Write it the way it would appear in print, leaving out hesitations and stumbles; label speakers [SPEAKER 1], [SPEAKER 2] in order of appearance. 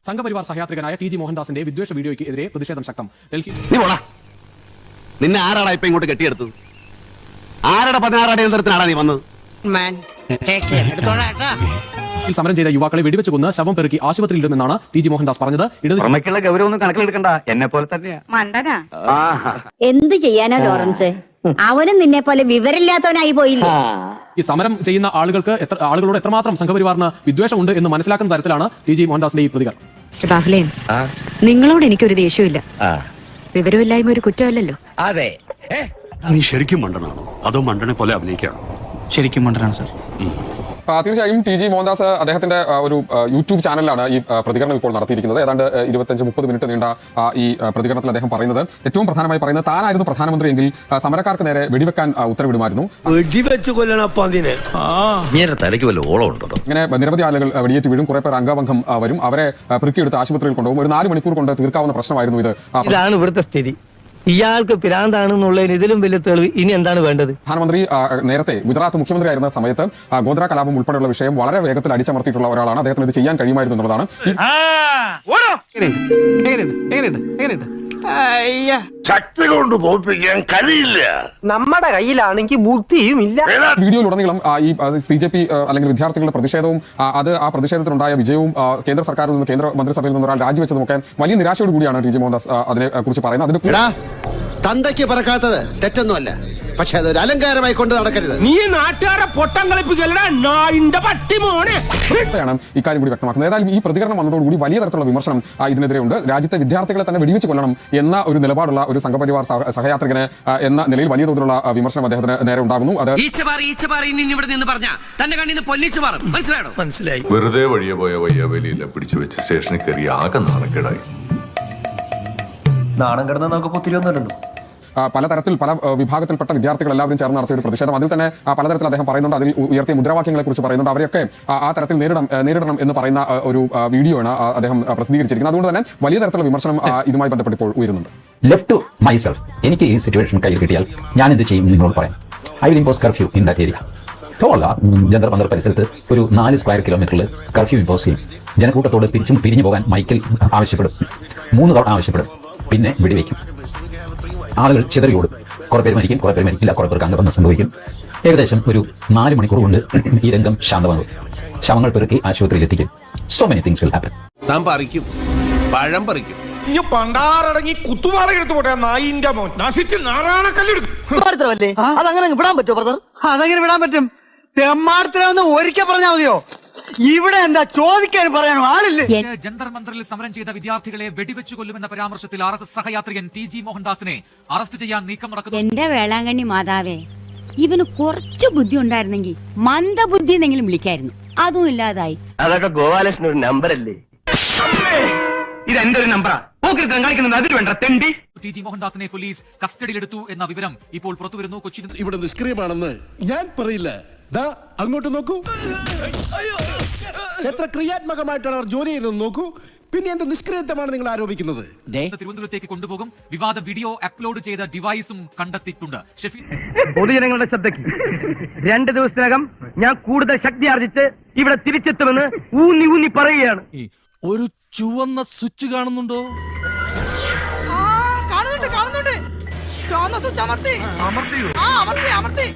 [SPEAKER 1] Sangh Parivar സഹയാത്രികനായ T G മോഹൻദാസിന്റെ വിദ്വേഷ വീഡിയോയ്ക്ക് എതിരെ പ്രതിഷേധം ശക്തം.
[SPEAKER 2] നിന്നെ ആരാടാ ഇപ്പൊ ഇങ്ങോട്ട് കെട്ടിയെടുത്തത്? ആരുടെ 16 അടിയന്തരത്തിനാടാ നീ വന്നത്?
[SPEAKER 1] സമരം ചെയ്ത യുവാക്കളെ വെടിവെച്ച് കൊന്ന് ശവം പെറുക്കി ആശുപത്രിയിൽ ഇടുമെന്നാണ് ടി ജി മോഹൻദാസ് പറഞ്ഞത്.
[SPEAKER 2] ഗൗരവൊന്നും കണക്കിലെടുക്കണ്ട, എന്നെ പോലെ തന്നെയാ.
[SPEAKER 3] എന്ത് ചെയ്യാനാ ലോറൻസ്? അവനും നിന്നെ പോലെ വിവരമില്ലാത്തവനായി പോയില്ലേ?
[SPEAKER 1] ഈ സമരം ചെയ്യുന്ന ആളുകളോട് എത്രമാത്രം സംഘപരിവാറിന് വിദ്വേഷമുണ്ട് എന്ന് മനസ്സിലാക്കുന്ന തരത്തിലാണ് ടി ജി മോഹൻദാസിന്റെ ഈ പ്രതികരണം.
[SPEAKER 4] രാഹുലേ, നിങ്ങളോട് എനിക്കൊരു ദേഷ്യമില്ല. വിവരമില്ലായ്മ ഒരു കുറ്റമല്ലല്ലോ.
[SPEAKER 5] അതെ.
[SPEAKER 6] നീ ശരിക്കും മണ്ടനാണോ അതോ മണ്ടനെ പോലെ അഭിനയിക്കാണോ?
[SPEAKER 5] ശരിക്കും മണ്ടനാണ് സാർ.
[SPEAKER 7] തീർച്ചയായും ടി ജി മോഹൻദാസ് അദ്ദേഹത്തിന്റെ ഒരു യൂട്യൂബ് ചാനലിലാണ് ഈ പ്രതികരണം ഇപ്പോൾ നടത്തിയിരിക്കുന്നത്. ഏതാണ്ട് 25-30 മിനിറ്റ് നീണ്ട ഈ പ്രതികരണത്തിൽ അദ്ദേഹം പറയുന്നത്, ഏറ്റവും പ്രധാനമായി പറയുന്നത്, താനായിരുന്നു പ്രധാനമന്ത്രിയെങ്കിൽ സമരക്കാർക്ക് നേരെ വെടിവെക്കാൻ ഉത്തരവിടുമായിരുന്നു. ഇങ്ങനെ നിരവധി ആളുകൾ വെടിയേറ്റ് വീഴും, കുറെ പേർ അംഗഭംഗം വരും, അവരെ പെറുക്കിയെടുത്ത് ആശുപത്രിയിൽ കൊണ്ടുപോകും. ഒരു 4 മണിക്കൂർ കൊണ്ട് തീർക്കാവുന്ന പ്രശ്നമായിരുന്നു ഇത്.
[SPEAKER 8] ഇതാണ് ഇവിടുത്തെ സ്ഥിതി. ഇയാൾക്ക് പിരാന്താണെന്നുള്ളതിന് ഇതിലും വലിയ തെളിവ് ഇനി എന്താണ് വേണ്ടത്?
[SPEAKER 7] പ്രധാനമന്ത്രി നേരത്തെ ഗുജറാത്ത് മുഖ്യമന്ത്രി ആയിരുന്ന സമയത്ത് ഗോദ്ര കലാപം ഉൾപ്പെടെയുള്ള വിഷയം വളരെ വേഗത്തിൽ അടിച്ചമർത്തിയിട്ടുള്ള ഒരാളാണ്. അദ്ദേഹത്തിന് ഇത് ചെയ്യാൻ കഴിയുമായിരുന്നു എന്നുള്ളതാണ്.
[SPEAKER 6] ശക്തി കൊണ്ട് തോൽപ്പിക്കാൻ കഴിയില്ല.
[SPEAKER 8] നമ്മുടെ കയ്യിലാണെങ്കിൽ ബുദ്ധിയും ഇല്ല.
[SPEAKER 7] വീഡിയോയിലുടനീളം ഈ CJP അല്ലെങ്കിൽ വിദ്യാർത്ഥികളുടെ പ്രതിഷേധവും ആ പ്രതിഷേധത്തിനുണ്ടായ വിജയവും കേന്ദ്ര സർക്കാരിൽ നിന്ന്, കേന്ദ്ര മന്ത്രിസഭയിൽ നിന്ന് ഒരാൾ രാജിവെച്ചതുമൊക്കെ വലിയ നിരാശയോട് കൂടിയാണ് ടി ജി മോഹൻദാസ് അതിനെ കുറിച്ച് പറയുന്നത്.
[SPEAKER 2] തന്തയ്ക്ക് പറക്കാത്തത് തെറ്റൊന്നുമല്ല, പക്ഷെ അതൊരു അലങ്കാരമായി കൊണ്ട് നടക്കരുത്.
[SPEAKER 5] നീ നാട്ടുകാരെ പൊട്ടം കളിപ്പിക്കലാണ്
[SPEAKER 7] ഇക്കാര്യം കൂടി വ്യക്തമാക്കുന്നത്. ഏതായാലും ഈ പ്രതികരണം വന്നതോടുകൂടി വലിയ തരത്തിലുള്ള വിമർശനം ഇതിനെതിരെ ഉണ്ട്. രാജ്യത്തെ വിദ്യാർത്ഥികളെ തന്നെ വെടിവെച്ച് കൊല്ലണം എന്ന ഒരു നിലപാടുള്ള ഒരു സംഘപരിവാർ സഹയാത്രികനെ എന്ന നിലയിൽ വലിയ തോതിലുള്ള വിമർശനം അദ്ദേഹത്തിന് നേരെ ഉണ്ടാകുന്നു. അത്
[SPEAKER 6] മനസ്സിലായി. വെറുതെ വഴിയെ പോയ വയ്യാവേലിയില്ല പിടിച്ചു വെച്ച് സ്റ്റേഷനിൽ കയറി ആകെ നാണക്കേടായി.
[SPEAKER 5] നാണം കിടന്ന നമുക്ക് പൊത്തിരിയൊന്നുമല്ലല്ലോ.
[SPEAKER 7] പലതരത്തിൽ പല വിഭാഗത്തിൽപ്പെട്ട വിദ്യാർത്ഥികൾ എല്ലാവരും ചേർന്ന് നടത്തിയ ഒരു പ്രതിഷേധം. അതിൽ തന്നെ പലതരത്തിൽ അദ്ദേഹം പറയുന്നുണ്ട്, അതിൽ ഉയർത്തിയ മുദ്രാവാക്യങ്ങളെ കുറിച്ച് പറയുന്നുണ്ട്. അവരെയൊക്കെ ആ തരത്തിൽ നേരിടണം എന്ന് പറയുന്ന ഒരു വീഡിയോ ആണ് അദ്ദേഹം പ്രസിദ്ധീകരിച്ചിരിക്കുന്നത്. അതുകൊണ്ട് തന്നെ വലിയ തരത്തിലുള്ള വിമർശനം ഇതുമായി ബന്ധപ്പെട്ട് ഇപ്പോൾ ഉയരുന്നുണ്ട്.
[SPEAKER 9] ലെഫ്റ്റ് ടു മൈസെൽഫ്, എനിക്ക് ഈ സിറ്റുവേഷൻ കയ്യിൽ കിട്ടിയാൽ ഞാൻ എന്ത് ചെയ്യും നിങ്ങളോട് പറയാം. I will impose curfew in that area. Jantar Mantar പരിസരത്ത് ഒരു 4 സ്ക്വയർ കിലോമീറ്ററിൽ കർഫ്യൂ ഇമ്പോസ് ചെയ്യും. ജനക്കൂട്ടത്തോട് പിരിഞ്ഞു പോകാൻ മൈക്കിൽ ആവശ്യപ്പെടും. 3 തവണ ആവശ്യപ്പെടും. പിന്നെ വെടിവെക്കും. ആളുകൾ ചിതറിയോടും. കുറെ പേര് മരിക്കും, കുറെ പേര് മരിക്കില്ല, കുറെ പേർക്ക് അംഗബന്ധം സംഭവിക്കും. ഏകദേശം ഒരു 4 മണിക്കൂർ കൊണ്ട് ഈ രംഗം ശാന്തമാകും. ശവങ്ങൾ പെറുക്കി ആശുപത്രിയിൽ എത്തിക്കും. So many things will happen.
[SPEAKER 2] താൻ പറിക്കും, പഴം പറിക്കും.
[SPEAKER 5] പണ്ടാറടങ്ങി കുത്തുമാലയെടുത്ത് പോട്ടെ നായിന്റെ മോൻ നശിച്ച് നാറാണക്കല്ലെടുക്കും.
[SPEAKER 8] അതങ്ങനെ വിടാൻ പറ്റുമോ ബ്രദർ? അതെങ്ങനെ വിടാൻ പറ്റും? തെമ്മാടത്തിലൊന്ന് ഒരിക്കൽ പറഞ്ഞാൽ മതിയോ? ഇവിടെ എന്താ ചോദിക്കാൻ പറയാനോ ആളില്ലേ?
[SPEAKER 10] ജന്തർ മന്ദറിൽ സമരം ചെയ്ത വിദ്യാർത്ഥികളെ വെടിവെച്ചു കൊല്ലുമെന്ന പരാമർശത്തിൽ RSS സഹയാത്രികൻ ടി ജി മോഹൻദാസിനെ അറസ്റ്റ് ചെയ്യാൻ നീക്കം നടക്കുന്നു.
[SPEAKER 3] എന്റെ വേളാങ്കണ്ണി മാതാവേ, ഇവന് കുറച്ചു ബുദ്ധി ഉണ്ടായിരുന്നെങ്കിൽ മന്ദബുദ്ധി എന്നെങ്കിലും വിളിക്കായിരുന്നു. അതും ഇല്ലാതായി.
[SPEAKER 8] അതൊക്കെ ഗോപാലകൃഷ്ണൻ ഒരു നമ്പറല്ലേ? ഇത് എന്റെ ഒരു നമ്പറാ. അതിൽ വേണ്ട തെണ്ടി.
[SPEAKER 10] ടി ജി മോഹൻദാസിനെ പോലീസ് കസ്റ്റഡിയിലെടുത്തു എന്ന വിവരം ഇപ്പോൾ പുറത്തുവരുന്നു. കൊച്ചിയിൽ
[SPEAKER 6] ഇവിടെ നിഷ്ക്രിയമാണെന്ന് ഞാൻ പറയില്ല. അങ്ങോട്ട് നോക്കൂ, എത്ര ക്രിയാത്മകമായിട്ടാണ് അവർ ജോലി ചെയ്തത് നോക്കൂ. പിന്നെ എന്ത് നിഷ്ക്രിയത്വമാണ് നിങ്ങൾ ആരോപിക്കുന്നത്?
[SPEAKER 10] തിരുവനന്തപുരത്തേക്ക് കൊണ്ടുപോകും. വിവാദ വീഡിയോ അപ്ലോഡ് ചെയ്ത ഡിവൈസും കണ്ടെത്തിയിട്ടുണ്ട്.
[SPEAKER 8] പൊതുജനങ്ങളുടെ ശ്രദ്ധയ്ക്ക് 2 ദിവസത്തിനകം ഞാൻ കൂടുതൽ ശക്തി ആർജിച്ച് ഇവിടെ തിരിച്ചെത്തുമെന്ന് ഊന്നി പറയുകയാണ്.
[SPEAKER 5] ഒരു ചുവന്ന സ്വിച്ച് കാണുന്നുണ്ടോ? കാണുന്നുണ്ട്. ചുവന്ന സ്വിച്ച് അമർത്തി.